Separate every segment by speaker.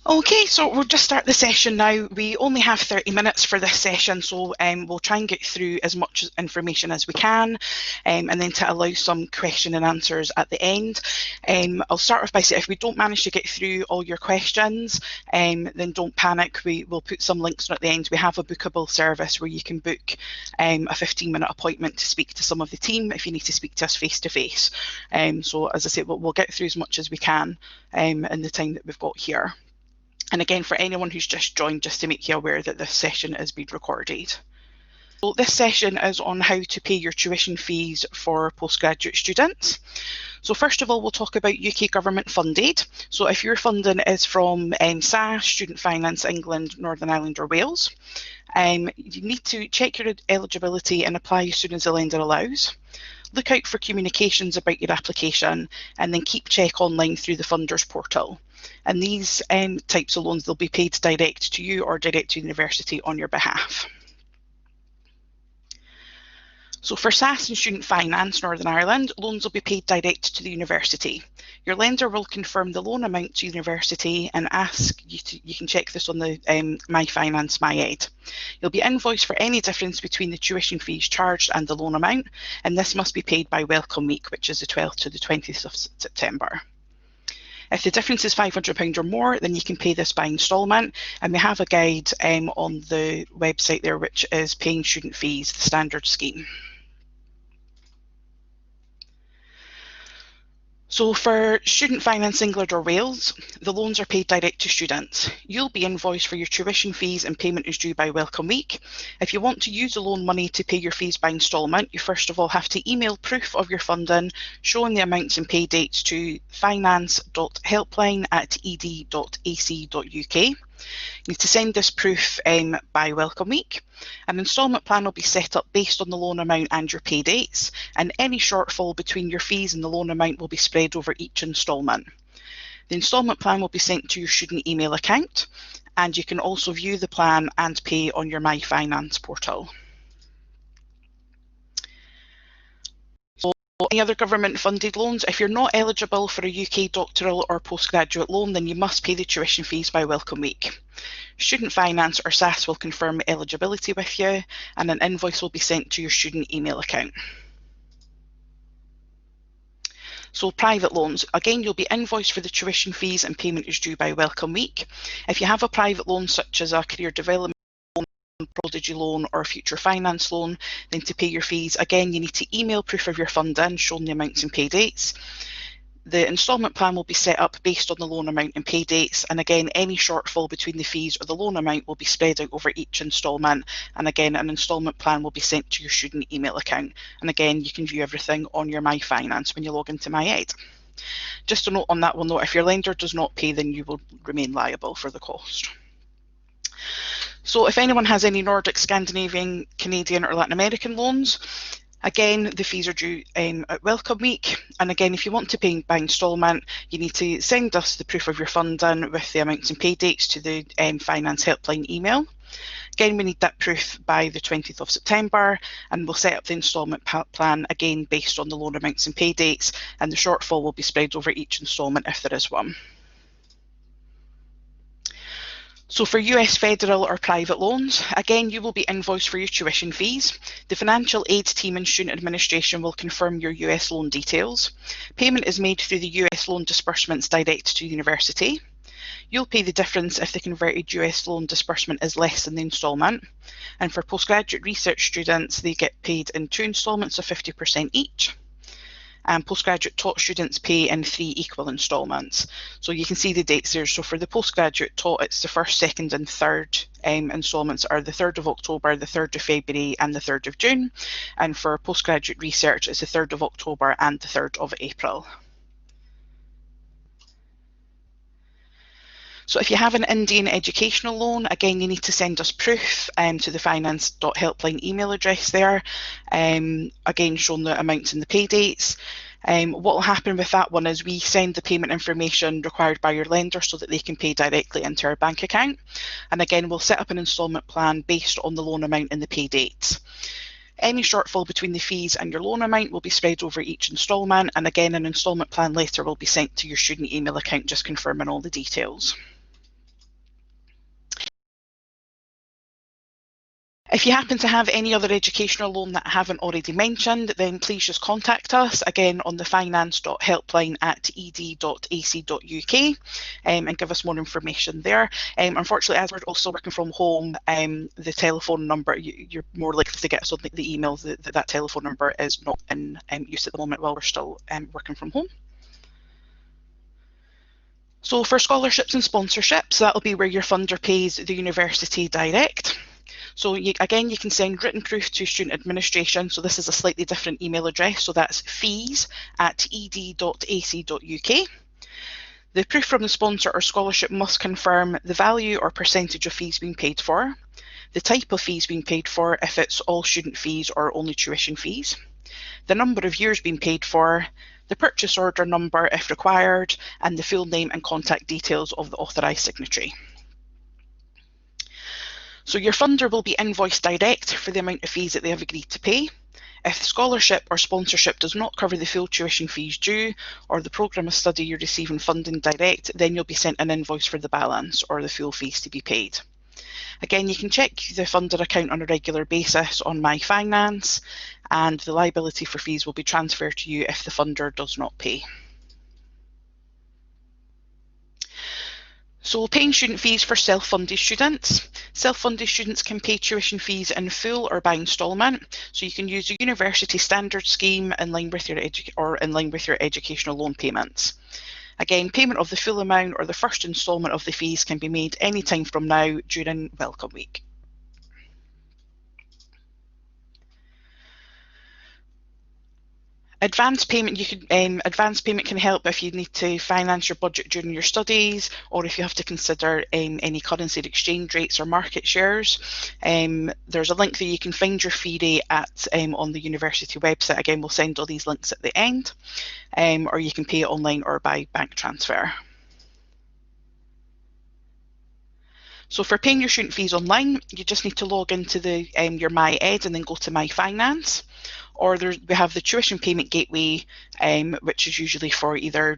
Speaker 1: Okay, so we'll just start the session now. We only have 30 minutes for this session, so we'll try and get through as much information as we can, and then to allow some question and answers at the end. I'll start off by saying if we don't manage to get through all your questions, then don't panic. We will put some links at the end. We have a bookable service where you can book a 15-minute appointment to speak to some of the team if you need to speak to us face-to-face. So as I say, we'll get through as much as we can in the time that we've got here. And again, for anyone who's just joined, just to make you aware that this session is being recorded. So this session is on how to pay your tuition fees for postgraduate students. So first of all, we'll talk about UK government funded. So if your funding is from SAS, Student Finance England, Northern Ireland or Wales, you need to check your eligibility and apply as soon as the lender allows. Look out for communications about your application and then keep check online through the funders portal. And these types of loans, they'll be paid direct to you or direct to the university on your behalf. So for SAS and Student Finance Northern Ireland, loans will be paid direct to the university. Your lender will confirm the loan amount to university and ask you to, you can check this on the My Finance My Ed. You'll be invoiced for any difference between the tuition fees charged and the loan amount, and this must be paid by Welcome Week, which is the 12th to the 20th of September. If the difference is £500 or more, then you can pay this by instalment, and we have a guide on the website there, which is Paying Student Fees, the standard scheme. So for Student Finance England or Wales, the loans are paid direct to students. You'll be invoiced for your tuition fees and payment is due by Welcome Week. If you want to use the loan money to pay your fees by instalment, you first of all have to email proof of your funding showing the amounts and pay dates to finance.helpline@ed.ac.uk. You need to send this proof by Welcome Week. An instalment plan will be set up based on the loan amount and your pay dates, and any shortfall between your fees and the loan amount will be spread over each instalment. The instalment plan will be sent to your student email account, and you can also view the plan and pay on your My Finance portal. Any other government funded loans, if you're not eligible for a UK doctoral or postgraduate loan, then you must pay the tuition fees by Welcome Week. Student Finance or SAS will confirm eligibility with you, and an invoice will be sent to your student email account. So private loans, again, you'll be invoiced for the tuition fees and payment is due by Welcome Week. If you have a private loan such as a career development loan, Prodigy loan or future finance loan, then to pay your fees, again, you need to email proof of your funding showing the amounts and pay dates. The instalment plan will be set up based on the loan amount and pay dates, and again, any shortfall between the fees or the loan amount will be spread out over each instalment, and again, an instalment plan will be sent to your student email account, and again, you can view everything on your My Finance when you log into My Ed. Just a note on that one though, if your lender does not pay, then you will remain liable for the cost. So if anyone has any Nordic, Scandinavian, Canadian or Latin American loans, again, the fees are due at Welcome Week. And again, if you want to pay by instalment, you need to send us the proof of your funding with the amounts and pay dates to the Finance Helpline email. Again, we need that proof by the 20th of September, and we'll set up the instalment plan again based on the loan amounts and pay dates, and the shortfall will be spread over each instalment if there is one. So for US federal or private loans, again, you will be invoiced for your tuition fees. The financial aid team and student administration will confirm your US loan details. Payment is made through the US loan disbursements direct to university. You'll pay the difference if the converted US loan disbursement is less than the instalment. And for postgraduate research students, they get paid in 2 instalments of 50% each. And postgraduate taught students pay in 3 equal instalments. So you can see the dates there. So for the postgraduate taught, it's the 1st, 2nd and 3rd instalments are the 3rd of October, the 3rd of February and the 3rd of June. And for postgraduate research, it's the 3rd of October and the 3rd of April. So if you have an Indian educational loan, again, you need to send us proof to the finance.helpline email address there, again, showing the amounts and the pay dates. What will happen with that one is we send the payment information required by your lender so that they can pay directly into our bank account. And again, we'll set up an instalment plan based on the loan amount and the pay dates. Any shortfall between the fees and your loan amount will be spread over each instalment, and again, an instalment plan letter will be sent to your student email account just confirming all the details. If you happen to have any other educational loan that I haven't already mentioned, then please just contact us again on the finance.helpline@ed.ac.uk and give us more information there. Unfortunately, as we're also working from home, the telephone number, you're more likely to get us on the email. That telephone number is not in use at the moment while we're still working from home. So for scholarships and sponsorships, that'll be where your funder pays the university direct. So again, you can send written proof to student administration. So this is a slightly different email address. So that's fees@ed.ac.uk. The proof from the sponsor or scholarship must confirm the value or percentage of fees being paid for, the type of fees being paid for if it's all student fees or only tuition fees, the number of years being paid for, the purchase order number if required, and the full name and contact details of the authorised signatory. So your funder will be invoiced direct for the amount of fees that they have agreed to pay. If the scholarship or sponsorship does not cover the full tuition fees due, or the programme of study you're receiving funding direct, then you'll be sent an invoice for the balance or the full fees to be paid. Again, you can check the funder account on a regular basis on My Finance, and the liability for fees will be transferred to you if the funder does not pay. So paying student fees for self-funded students. Self-funded students can pay tuition fees in full or by instalment. So you can use the University Standard Scheme in line with your educational loan payments. Again, payment of the full amount or the first instalment of the fees can be made any time from now during Welcome Week. Advance payment, advance payment can help if you need to finance your budget during your studies, or if you have to consider any currency exchange rates or market shares. There's a link that you can find your fee rate at on the university website. Again, we'll send all these links at the end, or you can pay it online or by bank transfer. So for paying your student fees online, you just need to log into your MyEd and then go to My Finance. Or we have the tuition payment gateway, which is usually for either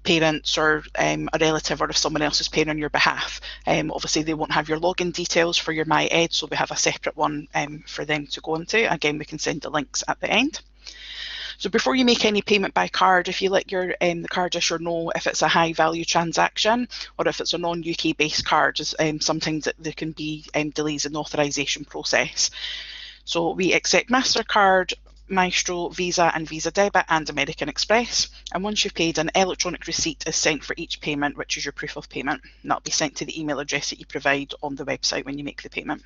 Speaker 1: parents or a relative, or if someone else is paying on your behalf. Obviously, they won't have your login details for your MyEd, so we have a separate one for them to go into. Again, we can send the links at the end. So before you make any payment by card, if you let the card issuer know if it's a high value transaction or if it's a non-UK based card, sometimes there can be delays in the authorisation process. So we accept MasterCard, Maestro, Visa and Visa Debit and American Express. And once you've paid, an electronic receipt is sent for each payment, which is your proof of payment. And that'll be sent to the email address that you provide on the website when you make the payment.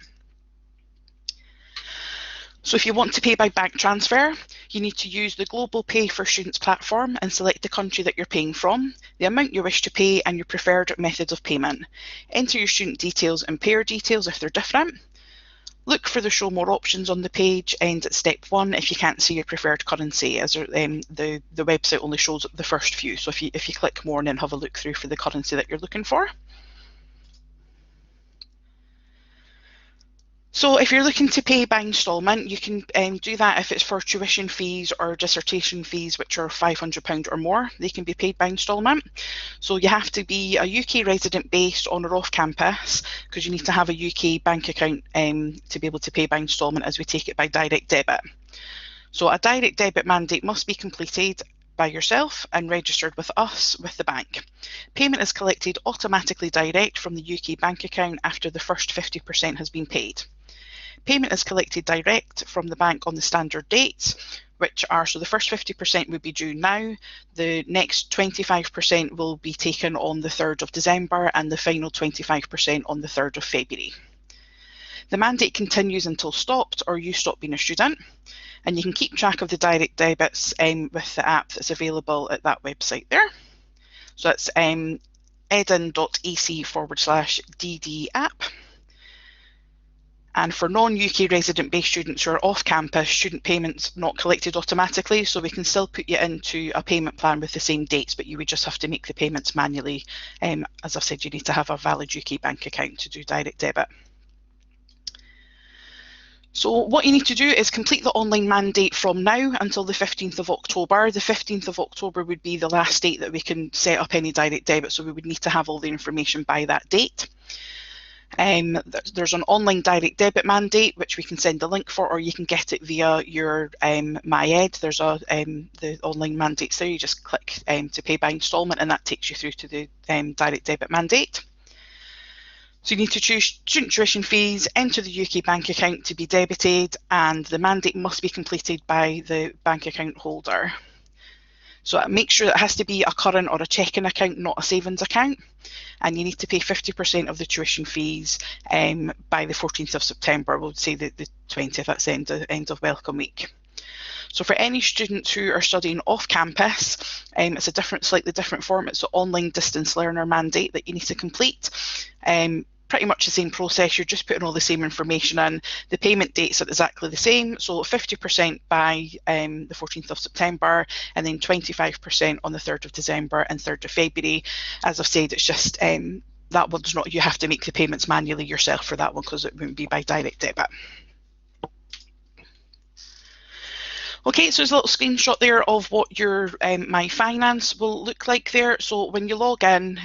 Speaker 1: So if you want to pay by bank transfer, you need to use the Global Pay for Students platform and select the country that you're paying from, the amount you wish to pay and your preferred method of payment. Enter your student details and payer details if they're different. Look for the show more options on the page, and at step 1 if you can't see your preferred currency, as the website only shows the first few. So if you click more and then have a look through for the currency that you're looking for. So if you're looking to pay by instalment, you can do that if it's for tuition fees or dissertation fees, which are £500 or more. They can be paid by instalment. So you have to be a UK resident based on or off campus, because you need to have a UK bank account to be able to pay by instalment, as we take it by direct debit. So a direct debit mandate must be completed by yourself and registered with us with the bank. Payment is collected automatically direct from the UK bank account after the first 50% has been paid. Payment is collected direct from the bank on the standard dates, which are, so the first 50% would be due now, the next 25% will be taken on the 3rd of December and the final 25% on the 3rd of February. The mandate continues until stopped or you stop being a student, and you can keep track of the direct debits with the app that's available at that website there. So that's edin.ac/DD app. And for non-UK resident-based students who are off-campus, student payments not collected automatically, so we can still put you into a payment plan with the same dates, but you would just have to make the payments manually. As I've said, you need to have a valid UK bank account to do direct debit. So what you need to do is complete the online mandate from now until the 15th of October. The 15th of October would be the last date that we can set up any direct debit, so we would need to have all the information by that date. There's an online direct debit mandate, which we can send a link for, or you can get it via your MyEd. There's the online mandates there. You just click to pay by instalment, and that takes you through to the direct debit mandate. So you need to choose student tuition fees, enter the UK bank account to be debited, and the mandate must be completed by the bank account holder. So make sure it has to be a current or a checking account, not a savings account. And you need to pay 50% of the tuition fees by the 14th of September. We'll say the 20th, that's the end of Welcome Week. So for any students who are studying off campus, it's a slightly different form. It's an online distance learner mandate that you need to complete. Pretty much the same process, you're just putting all the same information in. The payment dates are exactly the same, so 50% by the 14th of September, and then 25% on the 3rd of December and 3rd of February. As I've said, it's just that one's not, you have to make the payments manually yourself for that one because it wouldn't be by direct debit. Okay, so there's a little screenshot there of what your My Finance will look like there. So when you log in,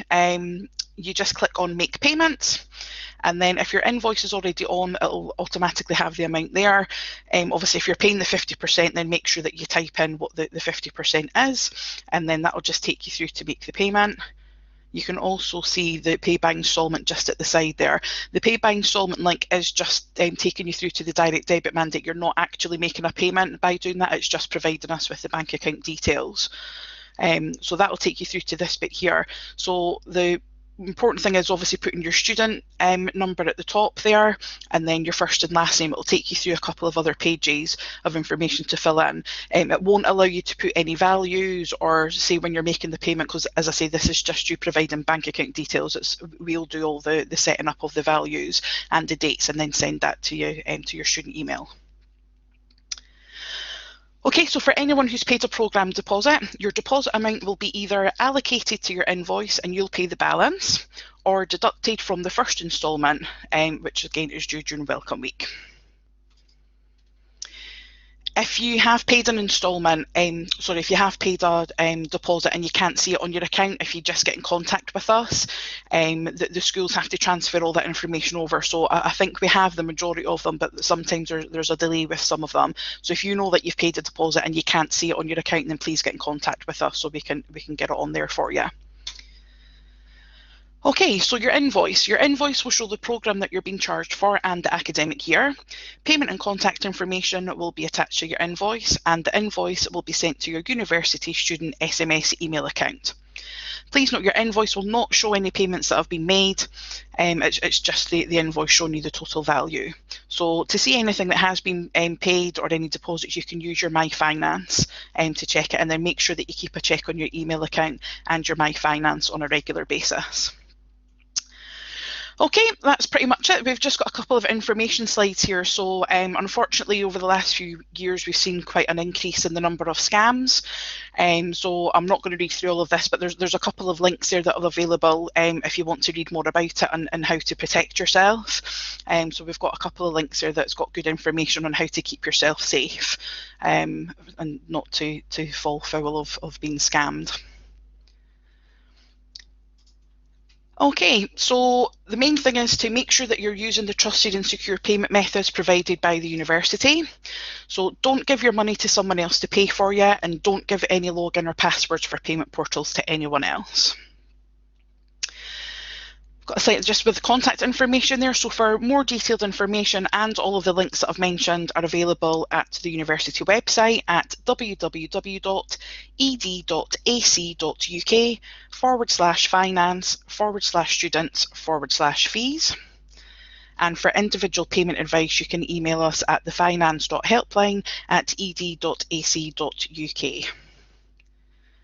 Speaker 1: you just click on Make Payment, and then if your invoice is already on, it'll automatically have the amount there. Obviously, if you're paying the 50%, then make sure that you type in what the 50% is, and then that'll just take you through to make the payment. You can also see the pay by instalment just at the side there. The pay by instalment link is just taking you through to the direct debit mandate. You're not actually making a payment by doing that, it's just providing us with the bank account details. So that will take you through to this bit here. So the important thing is obviously putting your student number at the top there, and then your first and last name. It will take you through a couple of other pages of information to fill in. It won't allow you to put any values or say when you're making the payment, because as I say, this is just you providing bank account details. We'll do all the setting up of the values and the dates, and then send that to you to your student email. Okay, so for anyone who's paid a programme deposit, your deposit amount will be either allocated to your invoice and you'll pay the balance, or deducted from the first instalment, which again is due during Welcome Week. If you have paid an instalment, if you have paid a deposit and you can't see it on your account, if you just get in contact with us, the schools have to transfer all that information over. So I think we have the majority of them, but sometimes there's a delay with some of them. So if you know that you've paid a deposit and you can't see it on your account, then please get in contact with us so we can get it on there for you. Okay, so your invoice will show the programme that you're being charged for and the academic year. Payment and contact information will be attached to your invoice, and the invoice will be sent to your university student SMS email account. Please note your invoice will not show any payments that have been made. It's just the invoice showing you the total value. So to see anything that has been paid or any deposits, you can use your My Finance to check it, and then make sure that you keep a check on your email account and your My Finance on a regular basis. Okay, that's pretty much it. We've just got a couple of information slides here. So unfortunately, over the last few years, we've seen quite an increase in the number of scams. So I'm not going to read through all of this, but there's a couple of links there that are available if you want to read more about it and how to protect yourself. So we've got a couple of links there that's got good information on how to keep yourself safe and not to fall foul of being scammed. Okay, so the main thing is to make sure that you're using the trusted and secure payment methods provided by the university. So don't give your money to someone else to pay for you, and don't give any login or passwords for payment portals to anyone else. Got a slide just with contact information there. So for more detailed information, and all of the links that I've mentioned are available at the university website at www.ed.ac.uk/finance/students/fees. And for individual payment advice, you can email us at thefinance.helpline@ed.ac.uk.